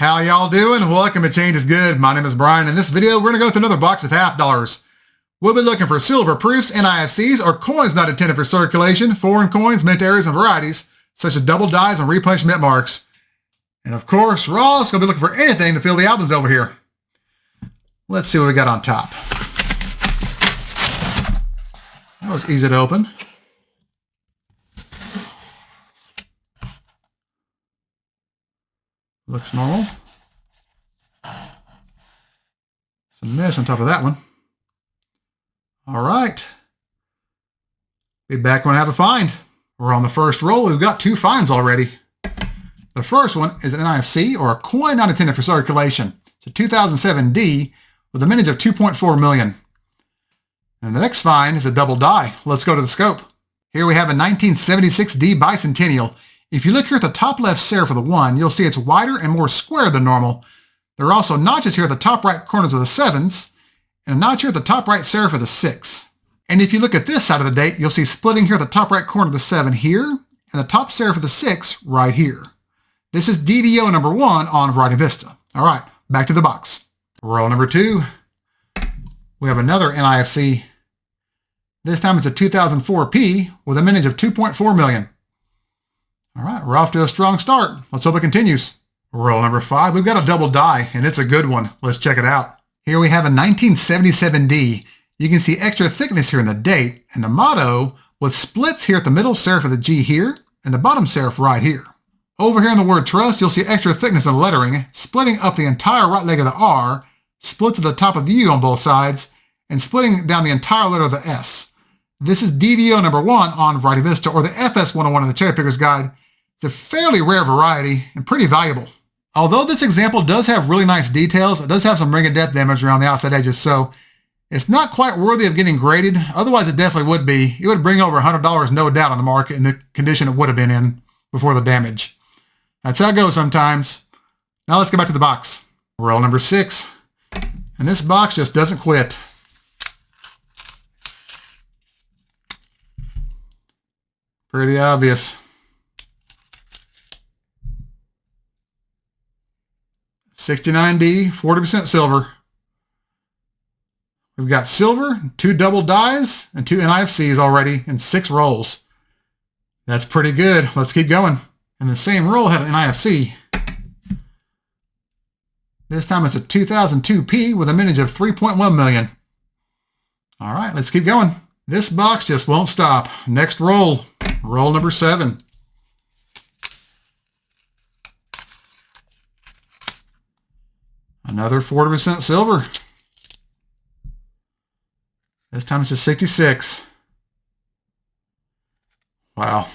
How y'all doing? Welcome to Change is Good. My name is Brian. In this video, we're going to go through another box of half dollars. We'll be looking for silver proofs, NIFCs, or coins not intended for circulation, foreign coins, mint areas, and varieties, such as double dies and replenished mint marks. And of course, we're also going to be looking for anything to fill the albums over here. Let's see what we got on top. That was easy to open. Looks normal. Some mess on top of that one. All right. Be back when I have a find. We're on the first roll. We've got two finds already. The first one is an NIFC, or a coin not intended for circulation. It's a 2007 D with a mintage of 2.4 million. And the next find is a double die. Let's go to the scope. Here we have a 1976 D bicentennial. If you look here at the top left serif of the 1, you'll see it's wider and more square than normal. There are also notches here at the top right corners of the 7s, and a notch here at the top right serif of the 6. And if you look at this side of the date, you'll see splitting here at the top right corner of the 7 here, and the top serif of the 6 right here. This is DDO number 1 on Variety Vista. All right, back to the box. Roll number 2. We have another NIFC. This time it's a 2004 P with a mintage of 2.4 million. All right, we're off to a strong start. Let's hope it continues. Roll number 5. We've got a double die, and it's a good one. Let's check it out. Here we have a 1977 D. You can see extra thickness here in the date, and the motto with splits here at the middle serif of the G here, and the bottom serif right here. Over here in the word trust, you'll see extra thickness in the lettering, splitting up the entire right leg of the R, splits at the top of the U on both sides, and splitting down the entire letter of the S. This is DDO number 1 on Variety Vista, or the FS-101 in the Cherry Picker's Guide. It's a fairly rare variety and pretty valuable. Although this example does have really nice details, it does have some ring of death damage around the outside edges, so it's not quite worthy of getting graded. Otherwise, it definitely would be. It would bring over $100, no doubt, on the market in the condition it would have been in before the damage. That's how it goes sometimes. Now let's get back to the box. Roll number 6. And this box just doesn't quit. Pretty obvious. 69D, 40% silver. We've got silver, 2 double dies, and 2 NIFCs already in 6 rolls. That's pretty good. Let's keep going. And the same roll had an NIFC. This time it's a 2002 P with a mintage of 3.1 million. All right, let's keep going. This box just won't stop. Next roll. Roll number 7. Another 40% silver. This time it's a 66. Wow.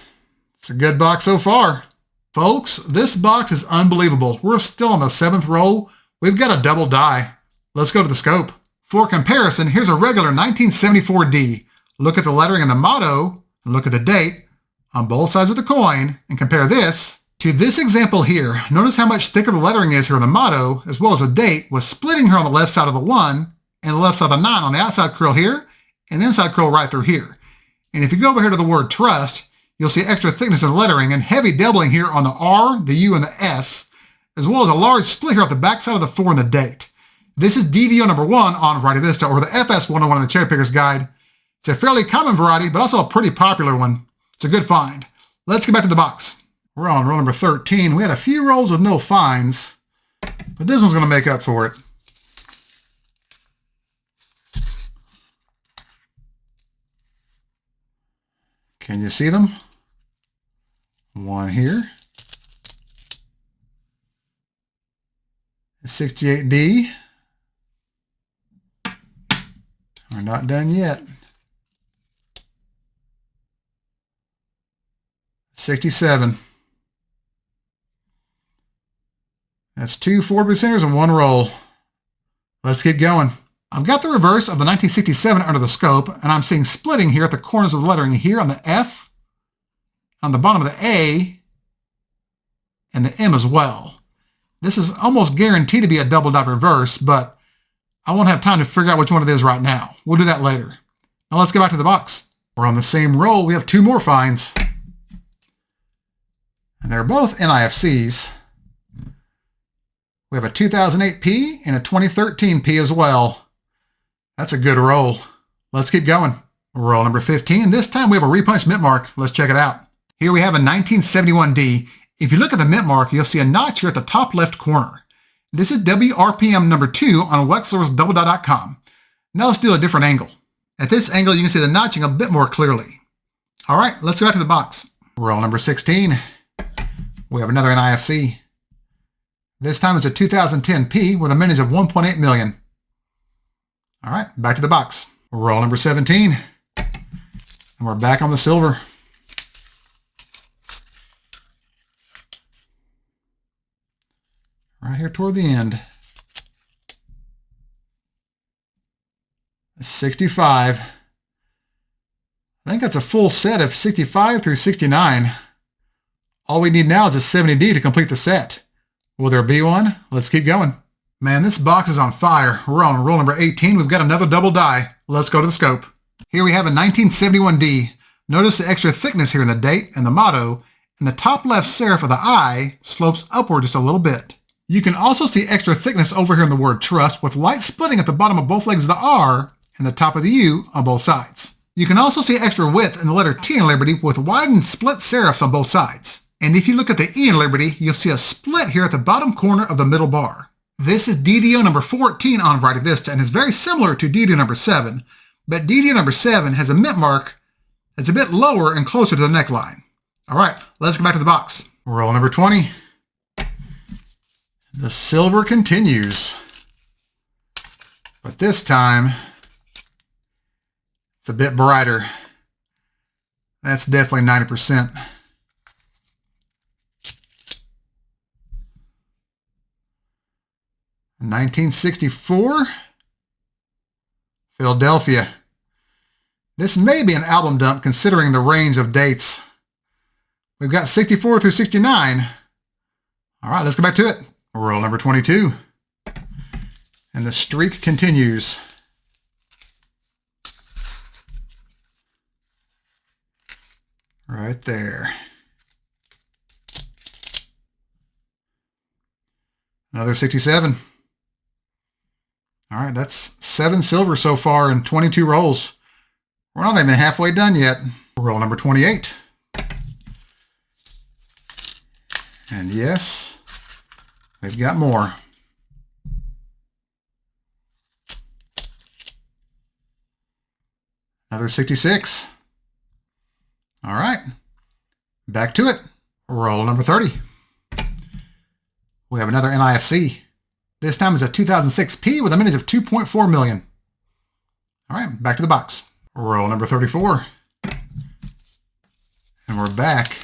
It's a good box so far. Folks, this box is unbelievable. We're still on the 7th roll. We've got a double die. Let's go to the scope. For comparison, here's a regular 1974 D. Look at the lettering and the motto, and look at the date on both sides of the coin, and compare this to this example here. Notice how much thicker the lettering is here on the motto, as well as the date, with splitting here on the left side of the 1 and the left side of the 9 on the outside curl here, and the inside curl right through here. And if you go over here to the word trust, you'll see extra thickness in the lettering and heavy doubling here on the R, the U, and the S, as well as a large split here at the back side of the 4 and the date. This is DDO number 1 on Variety Vista, or the FS-101 in the Cherry Picker's Guide. It's a fairly common variety, but also a pretty popular one. It's a good find. Let's get back to the box. We're on roll number 13. We had a few rolls with no finds, but this one's going to make up for it. Can you see them? One here. A 68D. We're not done yet. 67. That's 2 4% and 1 roll. Let's keep going. I've got the reverse of the 1967 under the scope, and I'm seeing splitting here at the corners of the lettering here on the F, on the bottom of the A, and the M as well. This is almost guaranteed to be a double dot reverse, but I won't have time to figure out which one it is right now. We'll do that later. Now let's get back to the box. We're on the same roll. We have 2 more finds. And they're both NIFCs. We have a 2008 P and a 2013 P as well. That's a good roll. Let's keep going. Roll number 15. This time we have a repunch mint mark. Let's check it out. Here we have a 1971 D. If you look at the mint mark, you'll see a notch here at the top left corner. This is WRPM number 2 on wexler'sdoubledie.com. Now let's do a different angle. At this angle, you can see the notching a bit more clearly. All right, let's go back to the box. Roll number 16. We have another NIFC. This time it's a 2010 P with a mintage of 1.8 million. All right, back to the box. Roll number 17. And we're back on the silver. Right here toward the end. 65. I think that's a full set of 65 through 69. All we need now is a 70D to complete the set. Will there be one? Let's keep going. Man, this box is on fire. We're on roll number 18. We've got another double die. Let's go to the scope. Here we have a 1971D. Notice the extra thickness here in the date and the motto, and the top left serif of the I slopes upward just a little bit. You can also see extra thickness over here in the word trust with light splitting at the bottom of both legs of the R and the top of the U on both sides. You can also see extra width in the letter T in Liberty with widened split serifs on both sides. And if you look at the E in Liberty, you'll see a split here at the bottom corner of the middle bar. This is DDO number 14 on Variety Vista and is very similar to DDO number 7, but DDO number 7 has a mint mark that's a bit lower and closer to the neckline. All right, let's go back to the box. Roll number 20. The silver continues, but this time it's a bit brighter. That's definitely 90%. In 1964, Philadelphia. This may be an album dump considering the range of dates. We've got 64 through 69. All right, let's go back to it. Roll number 22. And the streak continues. Right there. Another 67. All right, that's 7 silver so far in 22 rolls. We're not even halfway done yet. Roll number 28. And yes, we've got more. Another 66. All right, back to it. Roll number 30. We have another NIFC. This time is a 2006 P with a mintage of 2.4 million. All right, back to the box. Roll number 34. And we're back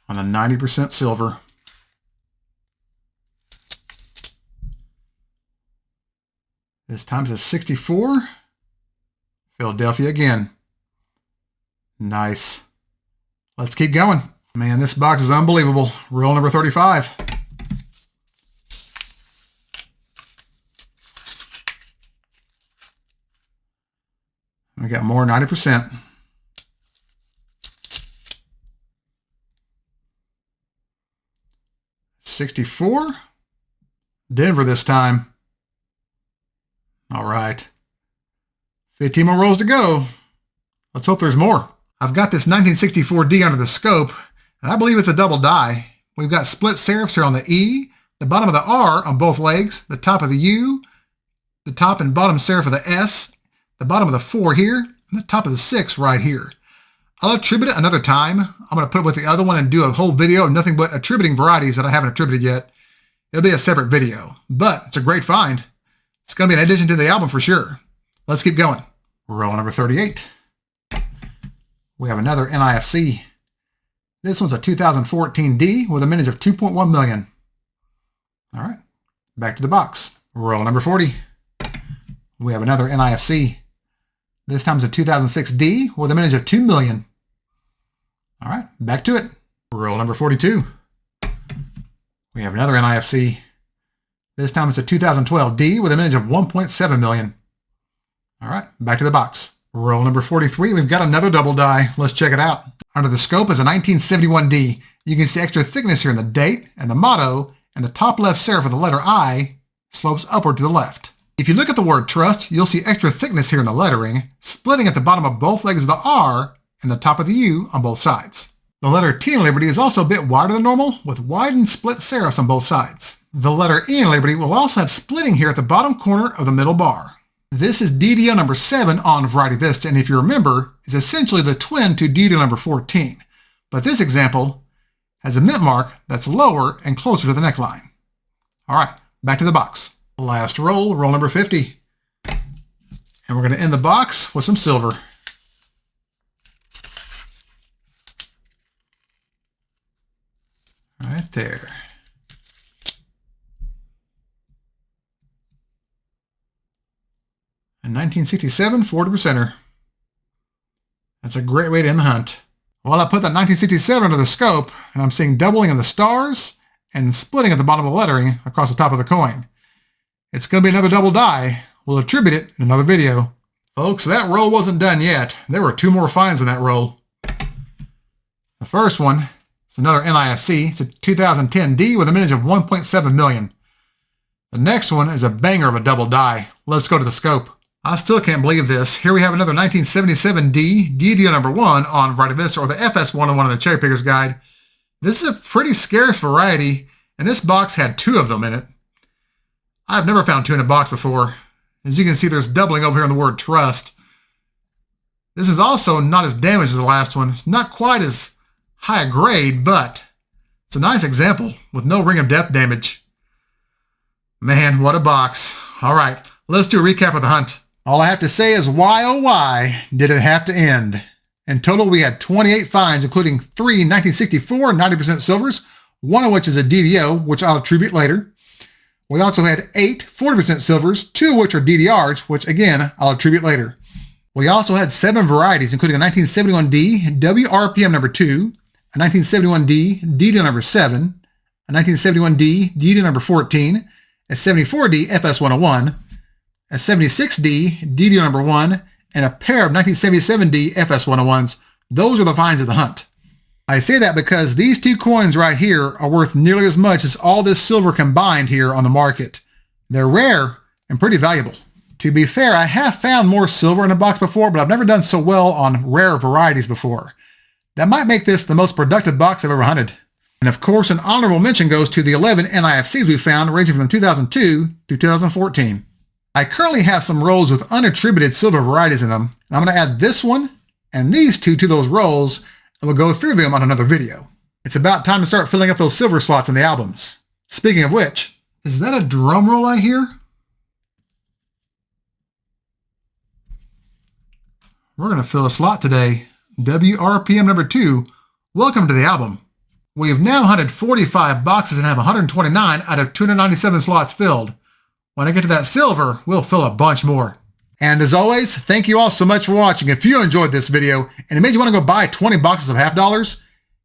on the 90% silver. This time it's a 64. Philadelphia again. Nice. Let's keep going. Man, this box is unbelievable. Roll number 35. We got more 90%. $64. Denver this time. All right. 15 more rolls to go. Let's hope there's more. I've got this 1964D under the scope, and I believe it's a double die. We've got split serifs here on the E, the bottom of the R on both legs, the top of the U, the top and bottom serif of the S, the bottom of the 4 here, and the top of the 6 right here. I'll attribute it another time. I'm going to put it with the other one and do a whole video of nothing but attributing varieties that I haven't attributed yet. It'll be a separate video, but it's a great find. It's going to be an addition to the album for sure. Let's keep going. Roll number 38. We have another NIFC. This one's a 2014 D with a mintage of 2.1 million. All right, back to the box. Roll number 40. We have another NIFC. This time it's a 2006 D with a mintage of 2 million. All right, back to it. Roll number 42. We have another NIFC. This time it's a 2012 D with a mintage of 1.7 million. All right, back to the box. Roll number 43. We've got another double die. Let's check it out. Under the scope is a 1971 D. You can see extra thickness here in the date and the motto and the top left serif of the letter I slopes upward to the left. If you look at the word trust, you'll see extra thickness here in the lettering, splitting at the bottom of both legs of the R and the top of the U on both sides. The letter T in Liberty is also a bit wider than normal, with widened split serifs on both sides. The letter E in Liberty will also have splitting here at the bottom corner of the middle bar. This is DDO number 7 on Variety Vista, and if you remember, is essentially the twin to DDO number 14. But this example has a mint mark that's lower and closer to the neckline. All right, back to the box. Last roll, roll number 50. And we're going to end the box with some silver. Right there. A 1967 40%er. That's a great way to end the hunt. Well, I put that 1967 under the scope, and I'm seeing doubling of the stars and splitting at the bottom of the lettering across the top of the coin. It's going to be another double die. We'll attribute it in another video. Folks, that roll wasn't done yet. There were 2 more finds in that roll. The first one is another NIFC. It's a 2010 D with a mintage of 1.7 million. The next one is a banger of a double die. Let's go to the scope. I still can't believe this. Here we have another 1977 D, DDO number 1 on Variety Vista, or the FS-101 in the Cherry Picker's Guide. This is a pretty scarce variety, and this box had 2 of them in it. I've never found 2 in a box before. As you can see, there's doubling over here on the word trust. This is also not as damaged as the last one. It's not quite as high a grade, but it's a nice example with no ring of death damage. Man, what a box. All right, let's do a recap of the hunt. All I have to say is why, oh why, did it have to end? In total, we had 28 finds, including 3 1964 90% silvers, one of which is a DDO, which I'll attribute later. We also had 8 40% silvers, 2 of which are DDRs, which again, I'll attribute later. We also had 7 varieties, including a 1971D, WRPM number 2, a 1971D, DDO number 7, a 1971D, DDO number 14, a 74D FS-101, a 76D, DDO number 1, and a pair of 1977D FS-101s. Those are the finds of the hunt. I say that because these 2 coins right here are worth nearly as much as all this silver combined here on the market. They're rare and pretty valuable. To be fair, I have found more silver in a box before, but I've never done so well on rare varieties before. That might make this the most productive box I've ever hunted. And of course, an honorable mention goes to the 11 NIFCs we found, ranging from 2002 to 2014. I currently have some rolls with unattributed silver varieties in them, and I'm going to add this one and these 2 to those rolls, and we'll go through them on another video. It's about time to start filling up those silver slots in the albums. Speaking of which, is that a drum roll I hear? We're going to fill a slot today. WRPM number 2, welcome to the album. We've now hunted 45 boxes and have 129 out of 297 slots filled. When I get to that silver, we'll fill a bunch more. And as always, thank you all so much for watching. If you enjoyed this video and it made you want to go buy 20 boxes of $half,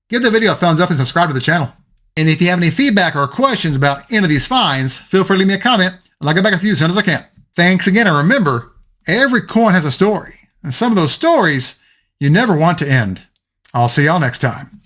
give the video a thumbs up and subscribe to the channel. And if you have any feedback or questions about any of these finds, feel free to leave me a comment and I'll get back with you as soon as I can. Thanks again, and remember, every coin has a story, and some of those stories you never want to end. I'll see y'all next time.